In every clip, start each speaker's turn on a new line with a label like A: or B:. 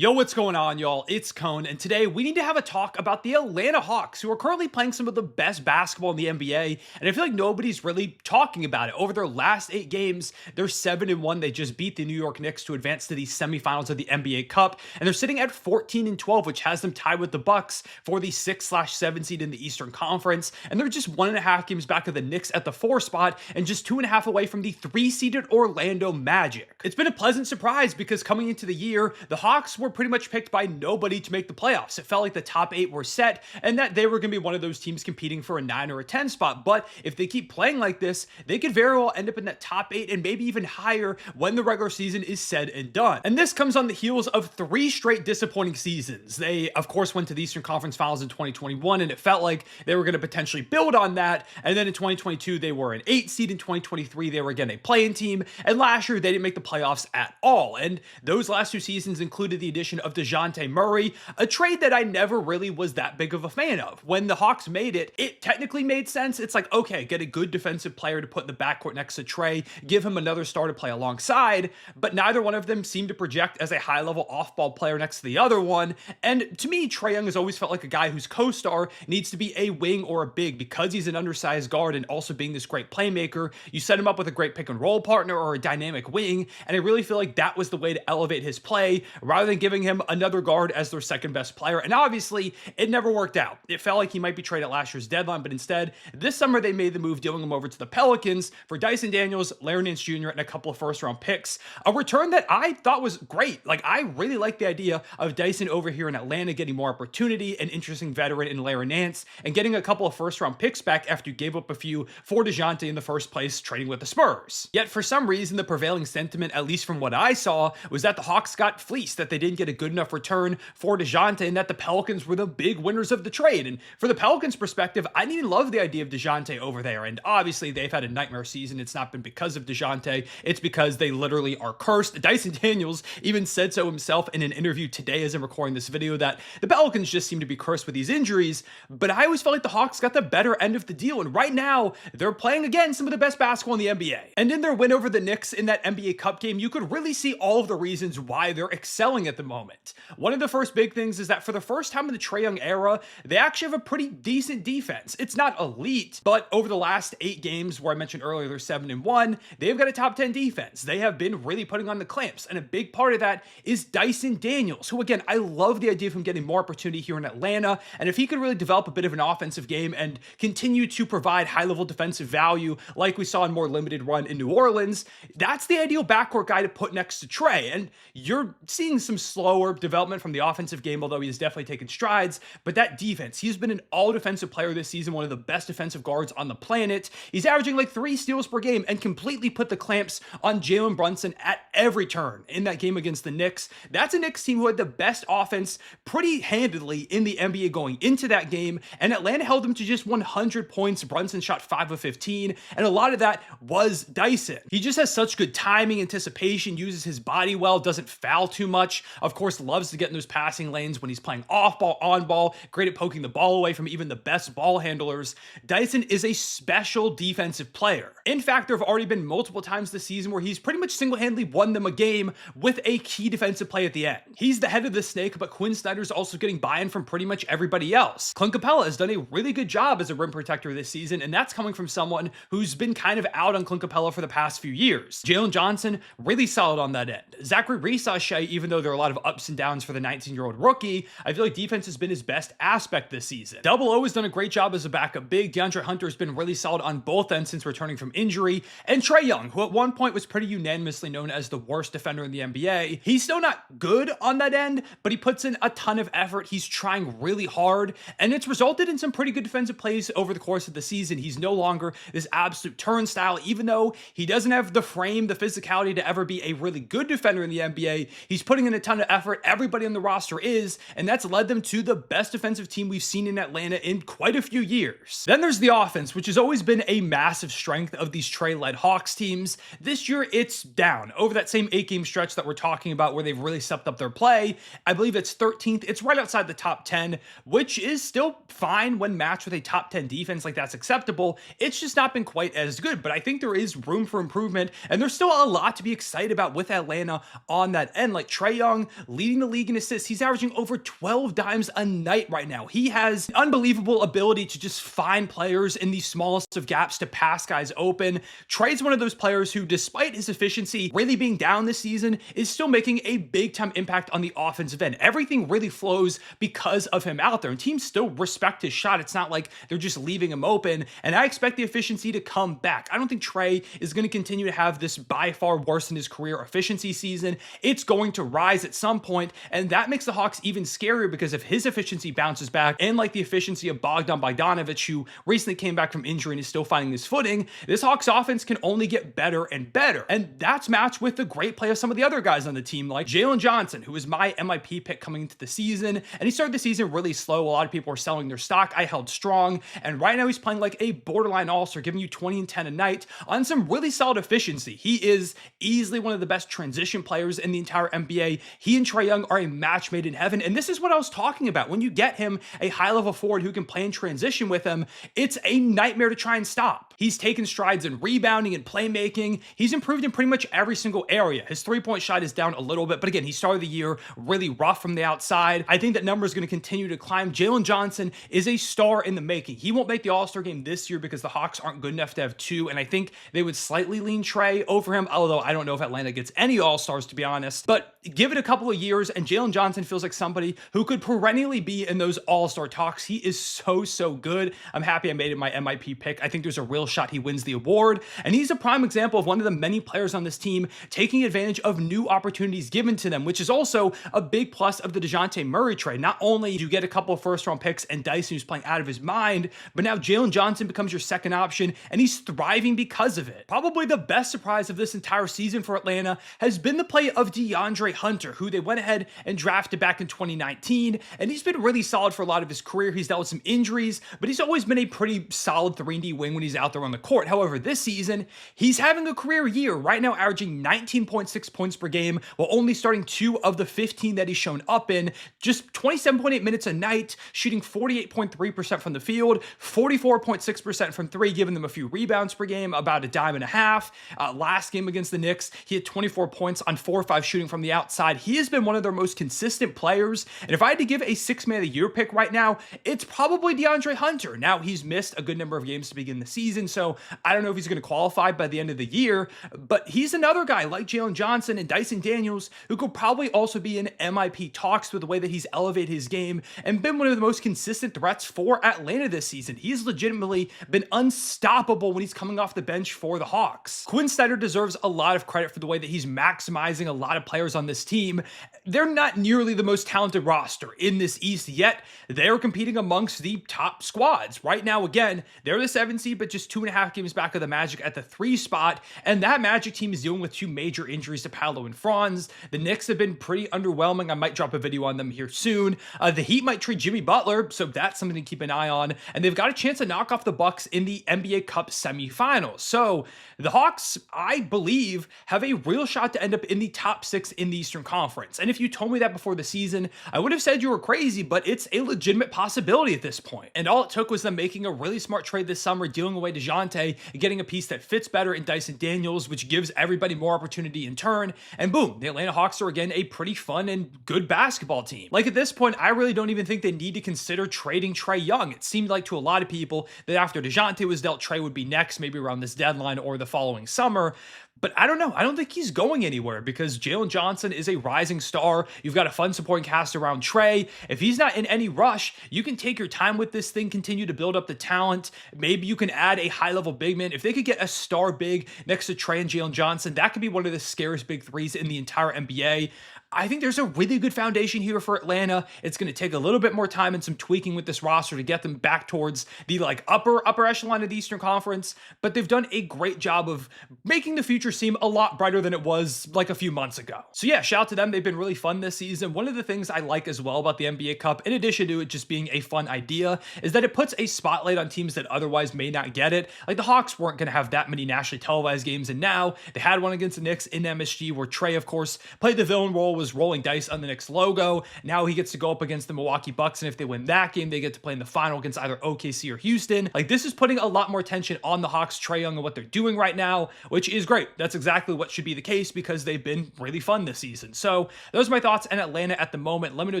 A: Yo, what's going on, y'all? It's Cone, and today we need to have a talk about the Atlanta Hawks, who are currently playing some of the best basketball in the NBA, and I feel like nobody's really talking about it. Over their last 8 games, they're 7-1. They just beat the New York Knicks to advance to the semifinals of the NBA Cup, and they're sitting at 14-12, which has them tied with the Bucks for the 6/7 seed in the Eastern Conference, and they're just 1.5 games back of the Knicks at the 4 spot, and just 2.5 away from the 3-seeded Orlando Magic. It's been a pleasant surprise because coming into the year, the Hawks were pretty much picked by nobody to make the playoffs. It felt like the top 8 were set and that they were going to be one of those teams competing for a 9 or a 10 spot. But if they keep playing like this, they could very well end up in that top 8 and maybe even higher when the regular season is said and done. And this comes on the heels of 3 straight disappointing seasons. They, of course, went to the Eastern Conference Finals in 2021, and it felt like they were going to potentially build on that. And then in 2022, they were an 8 seed. In 2023, they were again a play-in team. And last year, they didn't make the playoffs at all. And those last 2 seasons included the addition of Dejounte Murray, a trade that I never really was that big of a fan of. When the Hawks made it, it technically made sense. It's like, okay, get a good defensive player to put in the backcourt next to Trae, give him another star to play alongside, but neither one of them seemed to project as a high-level off-ball player next to the other one. And to me, Trae Young has always felt like a guy whose co-star needs to be a wing or a big because he's an undersized guard and also being this great playmaker. You set him up with a great pick-and-roll partner or a dynamic wing, and I really feel like that was the way to elevate his play rather than giving him another guard as their second best player. And obviously, it never worked out. It felt like he might be traded at last year's deadline, but instead, this summer they made the move dealing him over to the Pelicans for Dyson Daniels, Larry Nance Jr., and a couple of first-round picks. A return that I thought was great. Like, I really like the idea of Dyson over here in Atlanta getting more opportunity, an interesting veteran in Larry Nance, and getting a couple of first-round picks back after you gave up a few for Dejounte in the first place, trading with the Spurs. Yet, for some reason, the prevailing sentiment, at least from what I saw, was that the Hawks got fleeced, that they didn't get a good enough return for Dejounte, and that the Pelicans were the big winners of the trade. And for the Pelicans' perspective, I didn't even love the idea of Dejounte over there. And obviously, they've had a nightmare season. It's not been because of Dejounte. It's because they literally are cursed. Dyson Daniels even said so himself in an interview today as I'm recording this video, that the Pelicans just seem to be cursed with these injuries. But I always felt like the Hawks got the better end of the deal. And right now, they're playing, again, some of the best basketball in the NBA. And in their win over the Knicks in that NBA Cup game, you could really see all of the reasons why they're excelling at the moment. One of the first big things is that for the first time in the Trae Young era, they actually have a pretty decent defense. It's not elite, but over the last 8 games where I mentioned earlier they're 7-1, they've got a top 10 defense. They have been really putting on the clamps, and a big part of that is Dyson Daniels, who, again, I love the idea of him getting more opportunity here in Atlanta, and if he could really develop a bit of an offensive game and continue to provide high-level defensive value like we saw in more limited run in New Orleans, that's the ideal backcourt guy to put next to Trae. And you're seeing some slower development from the offensive game, although he has definitely taken strides. But that defense, he's been an all-defensive player this season, one of the best defensive guards on the planet. He's averaging like 3 steals per game and completely put the clamps on Jalen Brunson at every turn in that game against the Knicks. That's a Knicks team who had the best offense pretty handedly in the NBA going into that game, and Atlanta held them to just 100 points. Brunson shot 5 of 15, and a lot of that was Dyson. He just has such good timing, anticipation, uses his body well, doesn't foul too much. Of course, loves to get in those passing lanes when he's playing off ball, on ball, great at poking the ball away from even the best ball handlers. Dyson is a special defensive player. In fact, there have already been multiple times this season where he's pretty much single-handedly won them a game with a key defensive play at the end. He's the head of the snake, but Quinn Snyder's also getting buy-in from pretty much everybody else. Clint Capella has done a really good job as a rim protector this season, and that's coming from someone who's been kind of out on Clint Capella for the past few years. Jalen Johnson, really solid on that end. Zachary Risashay, even though there are a lot of ups and downs for the 19-year-old rookie, I feel like defense has been his best aspect this season. Double O has done a great job as a backup big. DeAndre Hunter has been really solid on both ends since returning from injury. And Trae Young, who at one point was pretty unanimously known as the worst defender in the NBA, he's still not good on that end, but he puts in a ton of effort. He's trying really hard, and it's resulted in some pretty good defensive plays over the course of the season. He's no longer this absolute turnstile, even though he doesn't have the frame, the physicality to ever be a really good defender in the NBA. He's putting in a ton of effort. Everybody on the roster is, and that's led them to the best defensive team we've seen in Atlanta in quite a few years. Then there's the offense, which has always been a massive strength of these Trae-led Hawks teams. This year, it's down. Over that same 8-game stretch that we're talking about where they've really stepped up their play, I believe it's 13th. It's right outside the top 10, which is still fine when matched with a top 10 defense. Like, that's acceptable. It's just not been quite as good, but I think there is room for improvement, and there's still a lot to be excited about with Atlanta on that end. Like, Trae Young leading the league in assists. He's averaging over 12 dimes a night right now. He has unbelievable ability to just find players in the smallest of gaps to pass guys open. Trae's one of those players who, despite his efficiency really being down this season, is still making a big time impact on the offensive end. Everything really flows because of him out there, and teams still respect his shot. It's not like they're just leaving him open, and I expect the efficiency to come back. I don't think Trae is going to continue to have this by far worse than his career efficiency season. It's going to rise at some point, and that makes the Hawks even scarier because if his efficiency bounces back, and like the efficiency of Bogdan Bogdanovic, who recently came back from injury and is still finding his footing, this Hawks offense can only get better and better. And that's matched with the great play of some of the other guys on the team, like Jalen Johnson, who was my MIP pick coming into the season, and he started the season really slow. A lot of people were selling their stock. I held strong, and right now he's playing like a borderline all-star, giving you 20 and 10 a night on some really solid efficiency. He is easily one of the best transition players in the entire NBA. He and Trae Young are a match made in heaven, and this is what I was talking about. When you get him a high-level forward who can play in transition with him, it's a nightmare to try and stop. He's taken strides in rebounding and playmaking. He's improved in pretty much every single area. His three-point shot is down a little bit, but again, he started the year really rough from the outside. I think that number is going to continue to climb. Jalen Johnson is a star in the making. He won't make the All-Star game this year because the Hawks aren't good enough to have two, and I think they would slightly lean Trae over him, although I don't know if Atlanta gets any All-Stars, to be honest. But give it a couple of years, and Jalen Johnson feels like somebody who could perennially be in those All-Star talks. He is so good. I'm happy I made it my MIP pick. I think there's a real shot he wins the award, and he's a prime example of one of the many players on this team taking advantage of new opportunities given to them, which is also a big plus of the Dejounte Murray trade. Not only do you get a couple of first-round picks and Dyson, who's playing out of his mind, but now Jalen Johnson becomes your second option, and he's thriving because of it. Probably the best surprise of this entire season for Atlanta has been the play of DeAndre Hunter, who they went ahead and drafted back in 2019, and he's been really solid for a lot of his career. He's dealt with some injuries, but he's always been a pretty solid 3D wing when he's out there on the court. However, this season, he's having a career year, right now averaging 19.6 points per game, while only starting 2 of the 15 that he's shown up in, just 27.8 minutes a night, shooting 48.3% from the field, 44.6% from 3, giving them a few rebounds per game, about a dime and a half. Last game against the Knicks, he had 24 points on 4 or 5 shooting from the outside. He has been one of their most consistent players, and if I had to give a 6 man of the year pick right now, it's probably DeAndre Hunter. Now, he's missed a good number of games to begin the season, so I don't know if he's going to qualify by the end of the year, but he's another guy like Jalen Johnson and Dyson Daniels who could probably also be in MIP talks with the way that he's elevated his game and been one of the most consistent threats for Atlanta this season. He's legitimately been unstoppable when he's coming off the bench for the Hawks. Quinn Snyder deserves a lot of credit for the way that he's maximizing a lot of players on this team. They're not nearly the most talented roster in this East yet. They're competing amongst the top squads. Right now, again, they're the 7 seed, but just 2.5 games back of the Magic at the 3 spot, and that Magic team is dealing with 2 major injuries to Paolo and Franz. The Knicks have been pretty underwhelming. I might drop a video on them here soon. The Heat might trade Jimmy Butler, so that's something to keep an eye on, and they've got a chance to knock off the Bucks in the NBA Cup semifinals. So the Hawks, I believe, have a real shot to end up in the top 6 in the Eastern Conference. And if you told me that before the season, I would have said you were crazy, but it's a legitimate possibility at this point. And all it took was them making a really smart trade this summer, dealing away Dejounte, getting a piece that fits better in Dyson Daniels, which gives everybody more opportunity in turn. And boom, the Atlanta Hawks are again a pretty fun and good basketball team. Like at this point, I really don't even think they need to consider trading Trae Young. It seemed like to a lot of people that after Dejounte was dealt, Trae would be next, maybe around this deadline or the following summer. But I don't know. I don't think he's going anywhere because Jalen Johnson is a rising star. You've got a fun supporting cast around Trae. If he's not in any rush, you can take your time with this thing, continue to build up the talent. Maybe you can add a high-level big man. If they could get a star big next to Trae and Jalen Johnson, that could be one of the scariest big threes in the entire NBA. I think there's a really good foundation here for Atlanta. It's going to take a little bit more time and some tweaking with this roster to get them back towards the upper echelon of the Eastern Conference, but they've done a great job of making the future seem a lot brighter than it was like a few months ago. So yeah, shout out to them. They've been really fun this season. One of the things I like as well about the NBA Cup, in addition to it just being a fun idea, is that it puts a spotlight on teams that otherwise may not get it. Like the Hawks weren't going to have that many nationally televised games, and now they had one against the Knicks in MSG where Trae, of course, played the villain role was rolling dice on the Knicks logo. Now he gets to go up against the Milwaukee Bucks, and if they win that game, they get to play in the final against either OKC or Houston. Like, this is putting a lot more tension on the Hawks, Trae Young, and what they're doing right now, which is great. That's exactly what should be the case because they've been really fun this season. So those are my thoughts on Atlanta at the moment. Let me know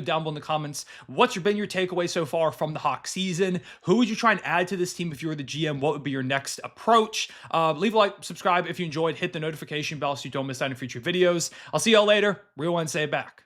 A: down below in the comments what's been your takeaway so far from the Hawks season. Who would you try and add to this team if you were the GM? What would be your next approach? Leave a like, subscribe if you enjoyed, hit the notification bell so you don't miss out on future videos. I'll see y'all later. Real Wednesday back.